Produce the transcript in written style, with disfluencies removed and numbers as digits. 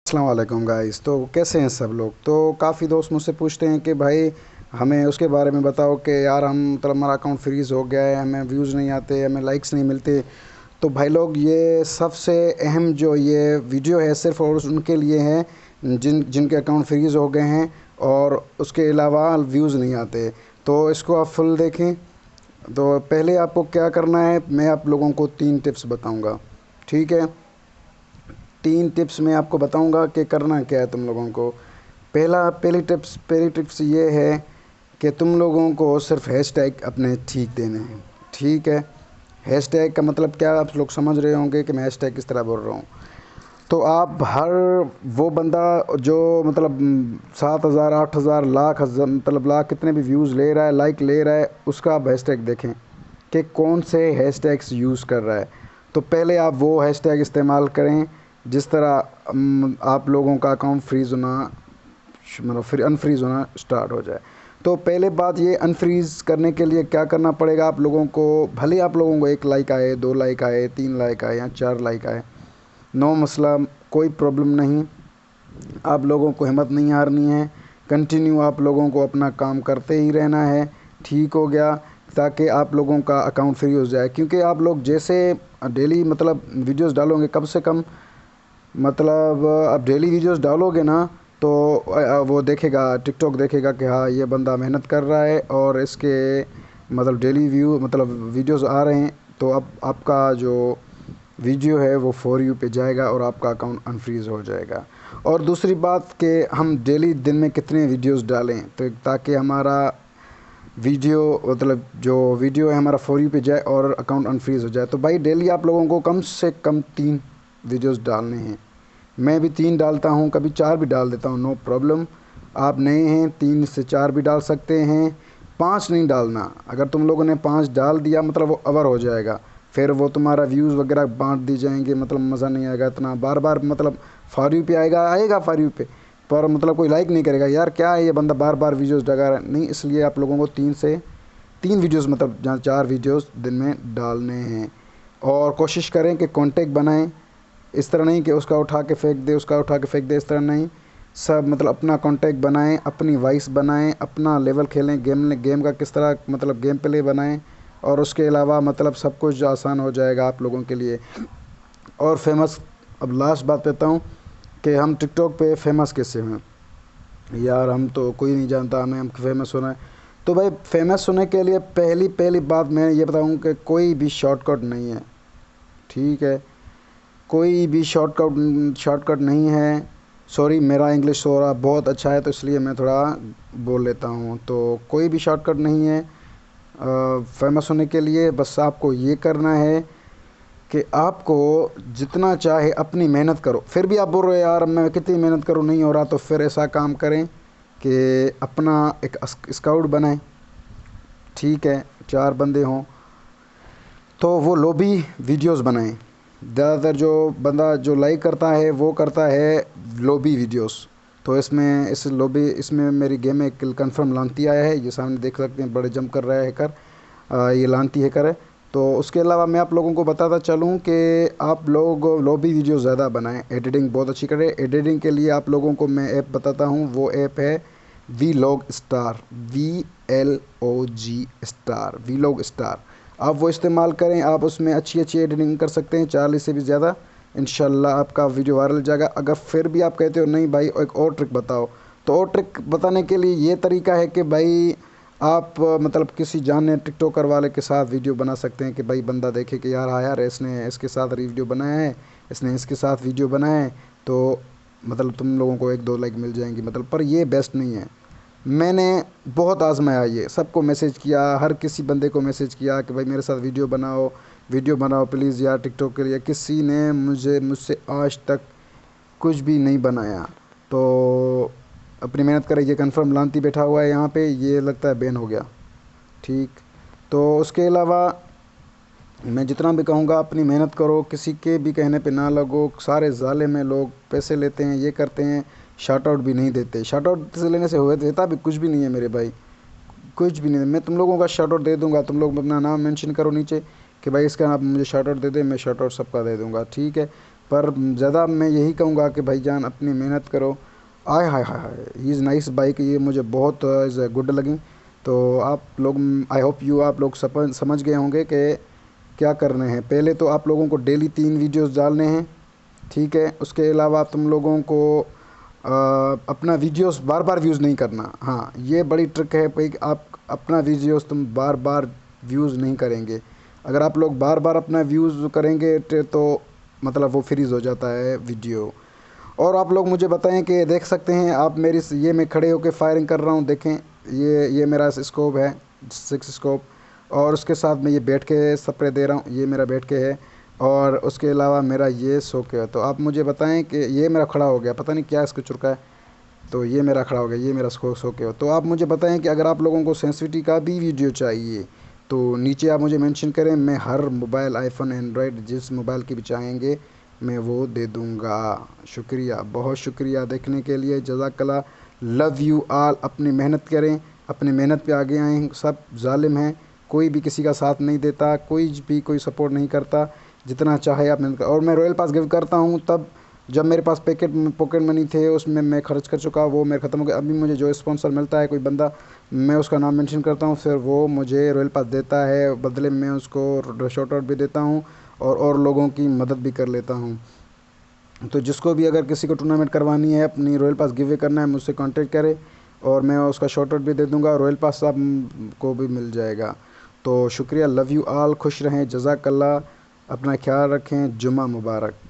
अस्सलाम वालेकुम गाइस। तो कैसे हैं सब लोग। तो काफ़ी दोस्त मुझसे पूछते हैं कि भाई हमें उसके बारे में बताओ कि यार हम मतलब हमारा अकाउंट फ्रीज़ हो गया है, हमें व्यूज़ नहीं आते, हमें लाइक्स नहीं मिलते। तो भाई लोग ये सबसे अहम जो ये वीडियो है सिर्फ़ और उनके लिए है जिनके अकाउंट फ्रीज़ हो गए हैं और उसके अलावा व्यूज़ नहीं आते। तो इसको आप फुल देखें। तो पहले आपको क्या करना है, मैं आप लोगों को 3 टिप्स बताऊंगा। ठीक है, 3 टिप्स मैं आपको बताऊंगा कि करना क्या है तुम लोगों को। पहली टिप्स ये है कि तुम लोगों को सिर्फ हैशटैग अपने ठीक देने हैं। ठीक है, हैशटैग का मतलब क्या आप लोग समझ रहे होंगे कि मैं हैशटैग किस तरह बोल रहा हूँ। तो आप हर वो बंदा जो मतलब 7,000 8,000 लाख मतलब लाख कितने भी व्यूज़ ले रहा है, लाइक ले रहा है, उसका आप हैशटैग देखें कि कौन से हैशटैग्स यूज़ कर रहा है। तो पहले आप वो हैशटैग इस्तेमाल करें जिस तरह आप लोगों का अकाउंट फ्रीज़ होना मतलब फिर अनफ्रीज़ होना स्टार्ट हो जाए। तो पहले बात ये, अनफ्रीज़ करने के लिए क्या करना पड़ेगा आप लोगों को। भले आप लोगों को 1 लाइक आए, 2 लाइक आए, 3 लाइक आए या 4 लाइक आए, नो मसला, कोई प्रॉब्लम नहीं। आप लोगों को हिम्मत नहीं हारनी है, कंटिन्यू आप लोगों को अपना काम करते ही रहना है। ठीक हो गया, ताकि आप लोगों का अकाउंट फ्री हो जाए। क्योंकि आप लोग जैसे डेली मतलब वीडियोस डालोगे, कम से कम मतलब आप डेली वीडियोस डालोगे ना, तो वो देखेगा, टिकटॉक देखेगा कि हाँ ये बंदा मेहनत कर रहा है और इसके मतलब डेली व्यू मतलब वीडियोस आ रहे हैं। तो अब आपका जो वीडियो है वो फॉर यू पे जाएगा और आपका अकाउंट अनफ्रीज़ हो जाएगा। और दूसरी बात कि हम डेली दिन में कितने वीडियोस डालें, तो ताकि हमारा वीडियो मतलब जो वीडियो है हमारा फॉर यू पे जाए और अकाउंट अनफ्रीज़ हो जाए। तो भाई डेली आप लोगों को कम से कम 3 वीडियोस डालने हैं। मैं भी 3 डालता हूँ, कभी 4 भी डाल देता हूँ, नो प्रॉब्लम। आप नए हैं 3 से 4 भी डाल सकते हैं, 5 नहीं डालना। अगर तुम लोगों ने 5 डाल दिया मतलब वो अवर हो जाएगा, फिर वो तुम्हारा व्यूज़ वगैरह बांट दी जाएंगे, मतलब मज़ा नहीं आएगा इतना। बार बार मतलब फॉर यू पे आएगा फॉर यू पे, पर मतलब कोई लाइक नहीं करेगा, यार क्या है ये बंदा बार बार वीडियोस डाल रहा है। नहीं, इसलिए आप लोगों को 3 वीडियोस मतलब जहाँ 4 वीडियोस दिन में डालने हैं। और कोशिश करें कि कॉन्टेक्ट बनाएं, इस तरह नहीं कि उसका उठा के फेंक दे, उसका उठा के फेंक दे, इस तरह नहीं। सब मतलब अपना कॉन्टेक्ट बनाएं, अपनी वॉइस बनाएं, अपना लेवल खेलें, गेम का किस तरह मतलब गेम प्ले बनाएं। और उसके अलावा मतलब सब कुछ आसान हो जाएगा आप लोगों के लिए। और फेमस, अब लास्ट बात कहता हूँ कि हम टिकटॉक पे फेमस कैसे हैं। यार हम तो कोई नहीं जानता, हमें हम फेमस होना है। तो भाई फेमस होने के लिए पहली पहली बात मैं ये बताऊँ कि कोई भी शॉर्टकट नहीं है। ठीक है, कोई भी शॉर्टकट नहीं है। सॉरी, मेरा इंग्लिश थोड़ा बहुत अच्छा है तो इसलिए मैं थोड़ा बोल लेता हूँ। तो कोई भी शॉर्टकट नहीं है फेमस होने के लिए। बस आपको ये करना है कि आपको जितना चाहे अपनी मेहनत करो। फिर भी आप बोल रहे हो यार मैं कितनी मेहनत करूँ नहीं हो रहा, तो फिर ऐसा काम करें कि अपना एक स्काउट बनाएं। ठीक है, 4 बंदे हों तो वो लॉबी वीडियोस बनाएं। ज़्यादातर जो बंदा जो लाइक करता है वो करता है लॉबी वीडियोस। तो इसमें मेरी गेम में किल कंफर्म लांती आया है, ये सामने देख सकते हैं, बड़े जंप कर रहा है हैकर, ये लांती हैकर है। तो उसके अलावा मैं आप लोगों को बताता चलूँ कि आप लोग लॉबी वीडियो ज़्यादा बनाएं, एडिटिंग बहुत अच्छी करें। एडिटिंग के लिए आप लोगों को मैं ऐप बताता हूँ, वो ऐप है वीलॉग स्टार, वीलॉग स्टार। आप वो इस्तेमाल करें, आप उसमें अच्छी अच्छी एडिटिंग कर सकते हैं, 40 से भी ज़्यादा। इंशाल्लाह आपका वीडियो वायरल जाएगा। अगर फिर भी आप कहते हो नहीं भाई एक और ट्रिक बताओ, तो और ट्रिक बताने के लिए ये तरीका है कि भाई आप मतलब किसी जाने टिकटॉकर वाले के साथ वीडियो बना सकते हैं कि भाई बंदा देखे कि यार हाँ यार इसने इसके साथ वीडियो बनाया है, इसने इसके साथ वीडियो बनाया है, तो मतलब तुम लोगों को 1-2 लाइक मिल जाएंगी मतलब। पर ये बेस्ट नहीं है। मैंने बहुत आजमाया, ये सबको मैसेज किया, हर किसी बंदे को मैसेज किया कि भाई मेरे साथ वीडियो बनाओ प्लीज़ यार टिकटॉक के लिए। किसी ने मुझसे आज तक कुछ भी नहीं बनाया। तो अपनी मेहनत करें, ये कंफर्म लांती बैठा हुआ है यहाँ पे, ये लगता है बैन हो गया। ठीक, तो उसके अलावा मैं जितना भी कहूँगा अपनी मेहनत करो, किसी के भी कहने पे ना लगो। सारे ज़ालिम हैं, लोग पैसे लेते हैं, ये करते हैं, शार्ट आउट भी नहीं देते। शार्ट आउट से लेने से हुए देता भी कुछ भी नहीं है मेरे भाई, कुछ भी नहीं। मैं तुम लोगों का शार्ट आउट दे दूंगा, तुम लोग अपना नाम मेंशन करो नीचे कि भाई इसका आप मुझे शार्ट आउट दे दे, मैं शार्ट आउट सबका दे दूंगा। ठीक है, پر زیادہ میں یہی کہوں گا کہ بھائی جان اپنی محنت کرو. آئے ہائے ہائے ہائے ہی از نائس بائک, یہ مجھے بہت از گڈ لگیں. تو آپ لوگ آئی ہوپ آپ لوگ سمجھ گئے ہوں گے کہ کیا کرنے ہیں. پہلے تو آپ لوگوں کو ڈیلی 3 ویڈیوز ڈالنے ہیں, ٹھیک ہے. اس کے علاوہ تم لوگوں کو اپنا ویڈیوز بار بار ویوز نہیں کرنا. ہاں یہ بڑی ٹرک ہے بھائی, آپ اپنا ویڈیوز تم بار بار ویوز نہیں کریں گے. اگر آپ لوگ بار بار اپنا ویوز کریں گے تو مطلب وہ فریز ہو جاتا ہے ویڈیو. اور آپ لوگ مجھے بتائیں کہ دیکھ سکتے ہیں آپ میری یہ میں کھڑے ہو کے فائرنگ کر رہا ہوں, دیکھیں یہ میرا اسکوپ ہے 6 اسکوپ, اور اس کے ساتھ میں یہ بیٹھ کے سپرے دے رہا ہوں, یہ میرا بیٹھ کے ہے. اور اس کے علاوہ میرا یہ سو کے ہے. تو آپ مجھے بتائیں کہ یہ میرا کھڑا ہو گیا, پتہ نہیں کیا اس کو چرکا ہے, تو یہ میرا کھڑا ہو گیا, یہ میرا سو کے ہو. تو آپ مجھے بتائیں کہ اگر آپ لوگوں کو سینسیٹیوٹی کا بھی ویڈیو چاہیے تو نیچے آپ مجھے مینشن کریں, میں ہر موبائل آئی فون اینڈرائڈ جس موبائل کی بھی چاہیں گے میں وہ دے دوں گا. شکریہ, بہت شکریہ دیکھنے کے لیے, جزاک اللہ. Love you all. اپنی محنت کریں, اپنی محنت پہ آگے آئیں. سب ظالم ہیں, کوئی بھی کسی کا ساتھ نہیں دیتا, کوئی سپورٹ نہیں کرتا. جتنا چاہے آپ محنت اور میں رائل پاس گیو کرتا ہوں تب جب میرے پاس پاکٹ منی تھے, اس میں خرچ کر چکا, وہ میرے ختم ہو گیا. ابھی مجھے جو اسپانسر ملتا ہے کوئی بندہ, میں اس کا نام مینشن کرتا ہوں, پھر وہ مجھے رائل پاس دیتا ہے, بدلے میں اس کو شاٹ آؤٹ بھی دیتا ہوں اور لوگوں کی مدد بھی کر لیتا ہوں. تو جس کو بھی اگر کسی کو ٹورنامنٹ کروانی ہے, اپنی رائل پاس گیو اوے کرنا ہے, مجھ سے کانٹیکٹ کرے اور میں اس کا شاٹ آؤٹ بھی دے دوں گا, رائل پاس آپ کو بھی مل جائے گا. تو شکریہ, لو یو آل, خوش رہیں, جزاک اللہ, اپنا خیال رکھیں, جمعہ مبارک.